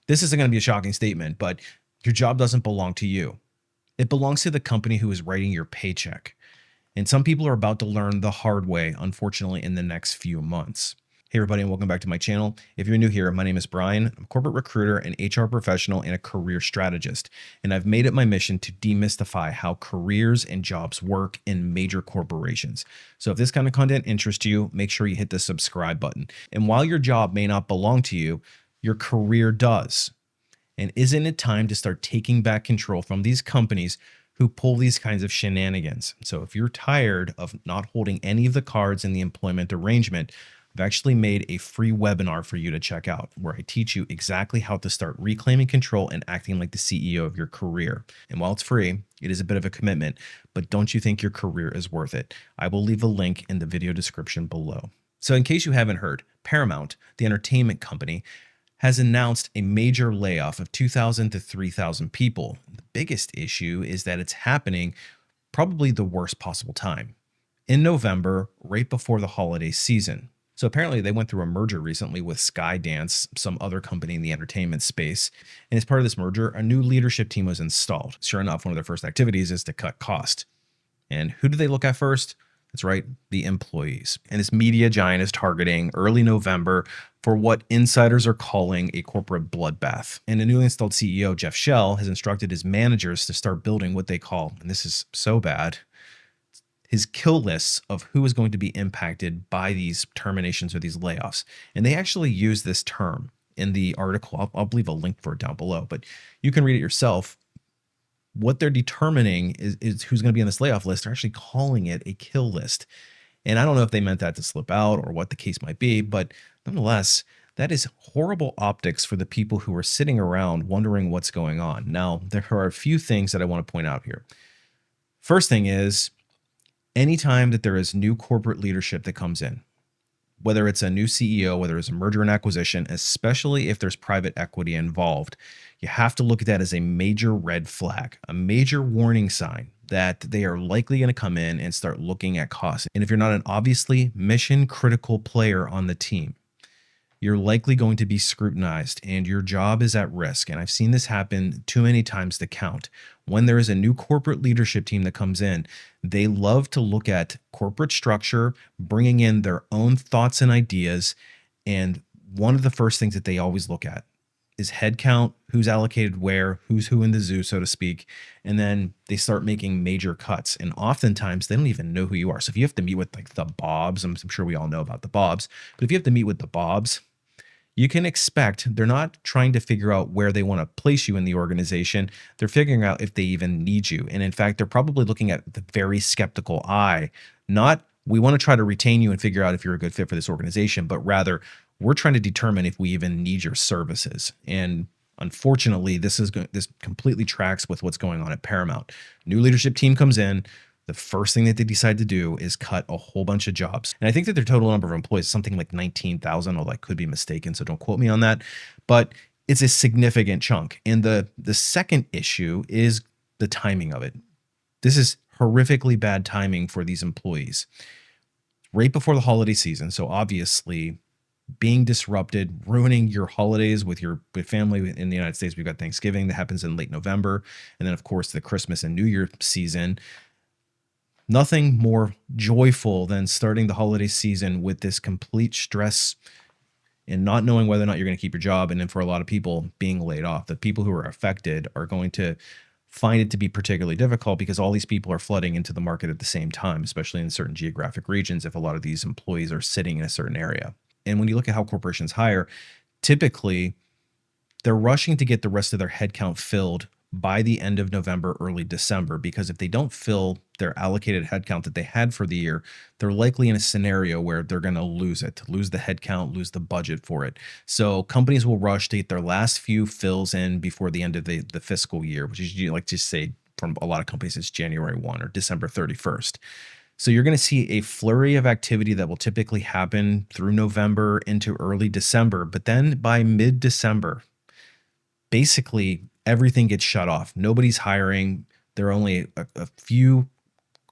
This isn't going to be a shocking statement, but your job doesn't belong to you. It belongs to the company who is writing your paycheck. And some people are about to learn the hard way, unfortunately, in the next few months. Hey everybody, and welcome back to my channel. If you're new here, my name is Brian. I'm a corporate recruiter, an HR professional, and a career strategist. And I've made it my mission to demystify how careers and jobs work in major corporations. So if this kind of content interests you, make sure you hit the subscribe button. And while your job may not belong to you, your career does. And isn't it time to start taking back control from these companies who pull these kinds of shenanigans? So if you're tired of not holding any of the cards in the employment arrangement, I've actually made a free webinar for you to check out where I teach you exactly how to start reclaiming control and acting like the CEO of your career. And while it's free, it is a bit of a commitment, but don't you think your career is worth it? I will leave a link in the video description below. So in case you haven't heard, Paramount, the entertainment company, has announced a major layoff of 2,000 to 3,000 people. The biggest issue is that it's happening probably the worst possible time, in November, right before the holiday season. So apparently they went through a merger recently with Skydance, some other company in the entertainment space. And as part of this merger, a new leadership team was installed. Sure enough, one of their first activities is to cut cost. And who do they look at first? That's right, the employees. And this media giant is targeting early November for what insiders are calling a corporate bloodbath. And the newly installed CEO, Jeff Shell, has instructed his managers to start building what they call, and this is so bad, his kill lists of who is going to be impacted by these terminations or these layoffs. And they actually use this term in the article. I'll leave a link for it down below, but you can read it yourself. What they're determining is who's going to be on this layoff list. They're actually calling it a kill list. And I don't know if they meant that to slip out or what the case might be, but nonetheless, that is horrible optics for the people who are sitting around wondering what's going on. Now, there are a few things that I want to point out here. First thing is, anytime that there is new corporate leadership that comes in, whether it's a new CEO, whether it's a merger and acquisition, especially if there's private equity involved, you have to look at that as a major red flag, a major warning sign that they are likely going to come in and start looking at costs. And if you're not an obviously mission critical player on the team, you're likely going to be scrutinized and your job is at risk. And I've seen this happen too many times to count. When there is a new corporate leadership team that comes in, they love to look at corporate structure, bringing in their own thoughts and ideas. And one of the first things that they always look at is headcount, who's allocated where, who's who in the zoo, so to speak. And then they start making major cuts. And oftentimes they don't even know who you are. So if you have to meet with like the Bobs, I'm sure we all know about the Bobs, but if you have to meet with the Bobs, you can expect they're not trying to figure out where they want to place you in the organization. They're figuring out if they even need you. And in fact, they're probably looking at the very skeptical eye, not we want to try to retain you and figure out if you're a good fit for this organization, but rather we're trying to determine if we even need your services. And unfortunately, this completely tracks with what's going on at Paramount. New leadership team comes in. The first thing that they decide to do is cut a whole bunch of jobs. And I think that their total number of employees is something like 19,000, although I could be mistaken, so don't quote me on that. But it's a significant chunk. And the second issue is the timing of it. This is horrifically bad timing for these employees. Right before the holiday season, so obviously being disrupted, ruining your holidays with your family in the United States. We've got Thanksgiving that happens in late November. And then, of course, the Christmas and New Year season. Nothing more joyful than starting the holiday season with this complete stress and not knowing whether or not you're going to keep your job. And then for a lot of people being laid off, the people who are affected are going to find it to be particularly difficult because all these people are flooding into the market at the same time, especially in certain geographic regions if a lot of these employees are sitting in a certain area. And when you look at how corporations hire, typically they're rushing to get the rest of their headcount filled by the end of November, early December, because if they don't fill their allocated headcount that they had for the year, they're likely in a scenario where they're going to lose the headcount, lose the budget for it. So companies will rush to get their last few fills in before the end of the fiscal year, which is, like to say from a lot of companies, it's January 1 or December 31st. So you're going to see a flurry of activity that will typically happen through November into early December. But then by mid-December, basically everything gets shut off. Nobody's hiring. There are only a few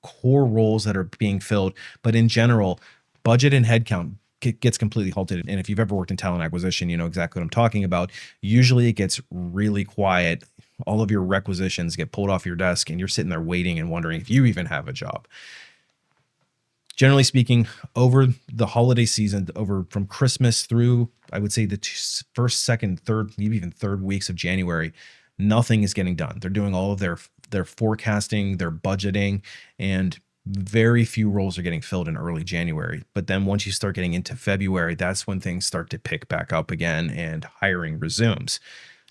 core roles that are being filled. But in general, budget and headcount gets completely halted. And if you've ever worked in talent acquisition, you know exactly what I'm talking about. Usually it gets really quiet. All of your requisitions get pulled off your desk and you're sitting there waiting and wondering if you even have a job. Generally speaking, over the holiday season, over from Christmas through, I would say the first, second, third, maybe even third weeks of January, nothing is getting done. They're doing all of their forecasting, their budgeting, and very few roles are getting filled in early January. But then once you start getting into February, that's when things start to pick back up again and hiring resumes.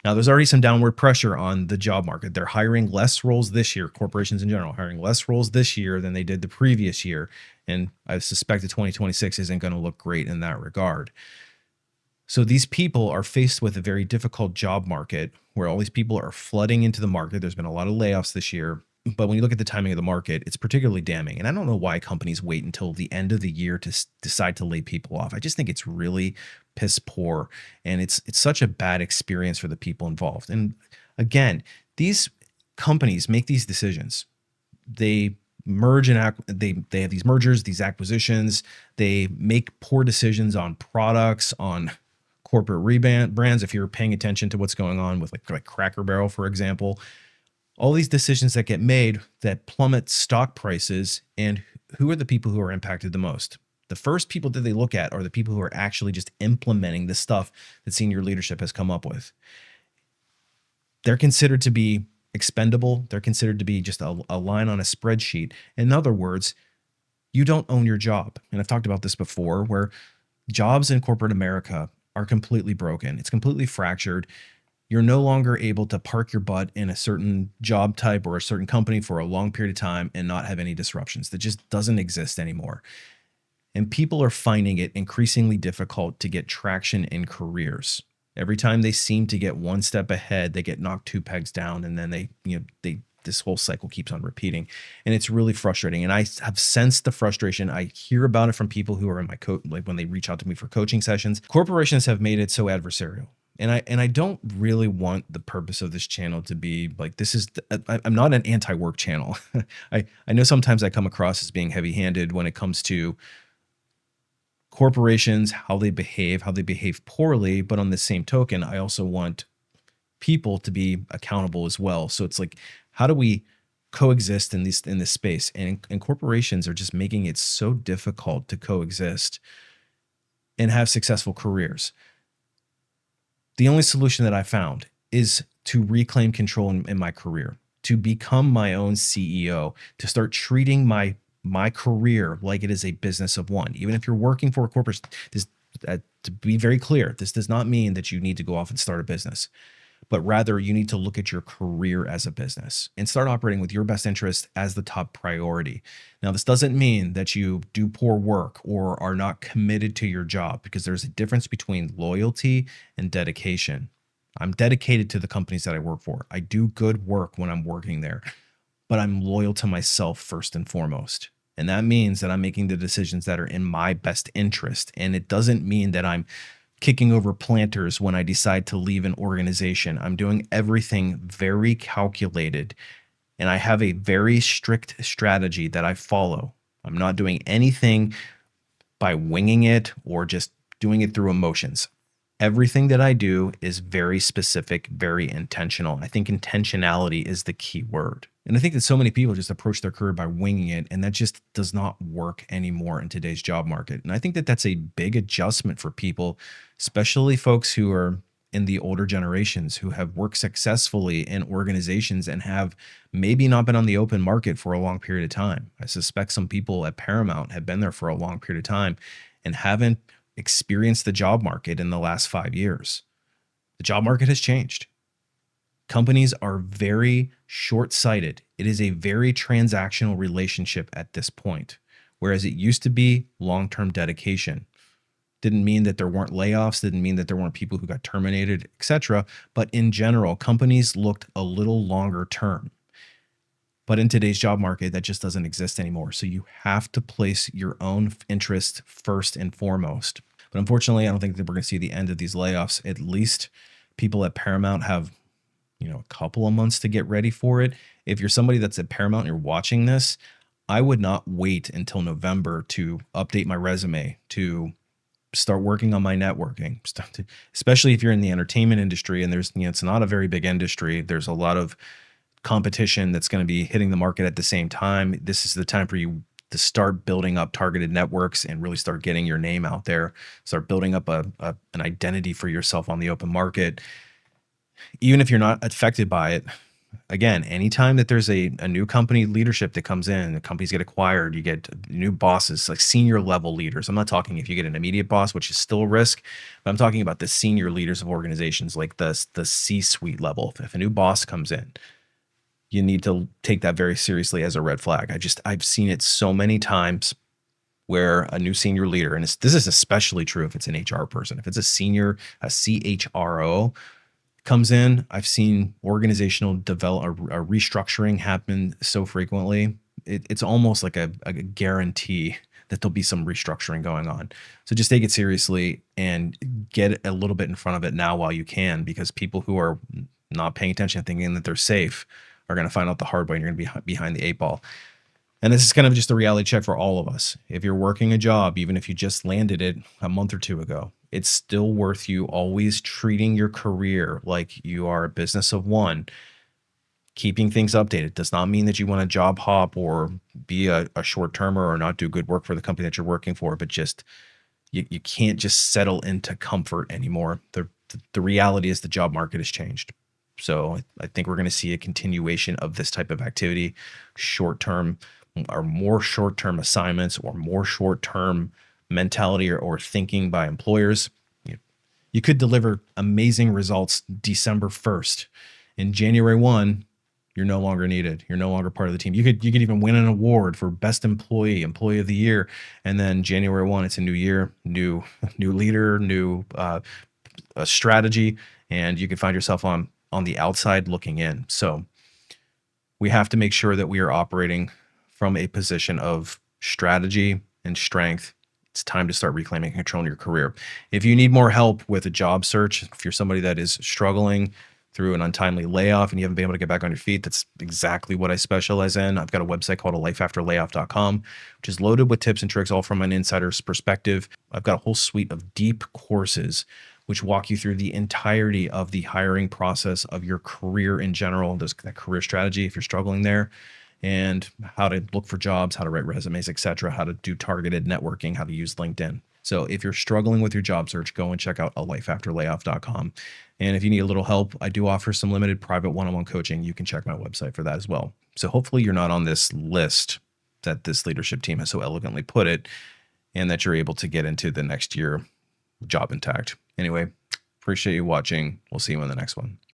Now, there's already some downward pressure on the job market. They're hiring less roles this year, corporations in general, hiring less roles this year than they did the previous year. And I suspect that 2026 isn't going to look great in that regard. So these people are faced with a very difficult job market where all these people are flooding into the market. There's been a lot of layoffs this year. But when you look at the timing of the market, it's particularly damning. And I don't know why companies wait until the end of the year to decide to lay people off. I just think it's really piss poor. And it's such a bad experience for the people involved. And again, these companies make these decisions. They merge and they have these mergers, these acquisitions. They make poor decisions on products, on corporate brands. If you're paying attention to what's going on with like Cracker Barrel, for example, all these decisions that get made that plummet stock prices, and who are the people who are impacted the most? The first people that they look at are the people who are actually just implementing the stuff that senior leadership has come up with. They're considered to be expendable. They're considered to be just a line on a spreadsheet. In other words, you don't own your job. And I've talked about this before, where jobs in corporate America are completely broken. It's completely fractured. You're no longer able to park your butt in a certain job type or a certain company for a long period of time and not have any disruptions. That just doesn't exist anymore. And people are finding it increasingly difficult to get traction in careers. Every time they seem to get one step ahead, they get knocked 2 pegs down, and then this whole cycle keeps on repeating. And it's really frustrating. And I have sensed the frustration. I hear about it from people who are in my like when they reach out to me for coaching sessions. Corporations have made it so adversarial. And I don't really want the purpose of this channel to be like, I'm not an anti-work channel. I know sometimes I come across as being heavy-handed when it comes to corporations, how they behave poorly. But on the same token, I also want people to be accountable as well. So it's like, how do we coexist in this space? And corporations are just making it so difficult to coexist and have successful careers. The only solution that I found is to reclaim control in my career, to become my own CEO, to start treating my career like it is a business of one. Even if you're working for a corporation, to be very clear, this does not mean that you need to go off and start a business, but rather you need to look at your career as a business and start operating with your best interest as the top priority. Now, this doesn't mean that you do poor work or are not committed to your job, because there's a difference between loyalty and dedication. I'm dedicated to the companies that I work for. I do good work when I'm working there, but I'm loyal to myself first and foremost. And that means that I'm making the decisions that are in my best interest. And it doesn't mean that I'm kicking over planters when I decide to leave an organization. I'm doing everything very calculated, and I have a very strict strategy that I follow. I'm not doing anything by winging it or just doing it through emotions. Everything that I do is very specific, very intentional. I think intentionality is the key word. And I think that so many people just approach their career by winging it, and that just does not work anymore in today's job market. And I think that that's a big adjustment for people, especially folks who are in the older generations who have worked successfully in organizations and have maybe not been on the open market for a long period of time. I suspect some people at Paramount have been there for a long period of time and haven't experienced the job market in the last 5 years. The job market has changed. Companies are very short-sighted. It is a very transactional relationship at this point, whereas it used to be long-term dedication. Didn't mean that there weren't layoffs, didn't mean that there weren't people who got terminated, etc. But in general, companies looked a little longer term. But in today's job market, that just doesn't exist anymore. So you have to place your own interest first and foremost. But unfortunately, I don't think that we're going to see the end of these layoffs. At least people at Paramount have, a couple of months to get ready for it. If you're somebody that's at Paramount and you're watching this, I would not wait until November to update my resume, to start working on my networking, especially if you're in the entertainment industry and there's, it's not a very big industry. There's a lot of competition that's going to be hitting the market at the same time. This is the time for you to start building up targeted networks and really start getting your name out there, start building up an identity for yourself on the open market. Even if you're not affected by it, again, anytime that there's a new company leadership that comes in, the companies get acquired, you get new bosses, like senior level leaders. I'm not talking if you get an immediate boss, which is still a risk, but I'm talking about the senior leaders of organizations, like the C-suite level. If a new boss comes in, you need to take that very seriously as a red flag. I've seen it so many times where a new senior leader, and this is especially true if it's an HR person, if it's a CHRO comes in, I've seen organizational a restructuring happen so frequently. It's almost like a guarantee that there'll be some restructuring going on. So just take it seriously and get a little bit in front of it now while you can, because people who are not paying attention, thinking that they're safe, are going to find out the hard way, and you're going to be behind the 8 ball. And this is kind of just a reality check for all of us. If you're working a job, even if you just landed it a month or two ago, it's still worth you always treating your career like you are a business of one. Keeping things updated does not mean that you want to job hop or be a short-termer or not do good work for the company that you're working for, but just you can't just settle into comfort anymore. The reality is the job market has changed. So I think we're going to see a continuation of this type of activity, short-term or more short-term assignments or more short-term mentality or thinking by employers. You could deliver amazing results December 1st. In January 1, you're no longer needed. You're no longer part of the team. You could even win an award for best employee of the year. And then January 1, it's a new year, new leader, new strategy, and you could find yourself on the outside looking in. So we have to make sure that we are operating from a position of strategy and strength. It's time to start reclaiming control in your career. If you need more help with a job search, if you're somebody that is struggling through an untimely layoff and you haven't been able to get back on your feet, that's exactly what I specialize in. I've got a website called lifeafterlayoff.com, which is loaded with tips and tricks, all from an insider's perspective. I've got a whole suite of deep courses which walk you through the entirety of the hiring process of your career in general, that career strategy if you're struggling there, and how to look for jobs, how to write resumes, etc., how to do targeted networking, how to use LinkedIn. So if you're struggling with your job search, go and check out lifeafterlayoff.com. And if you need a little help, I do offer some limited private one-on-one coaching. You can check my website for that as well. So hopefully you're not on this list that this leadership team has so elegantly put it, and that you're able to get into the next year job intact. Anyway, appreciate you watching. We'll see you in the next one.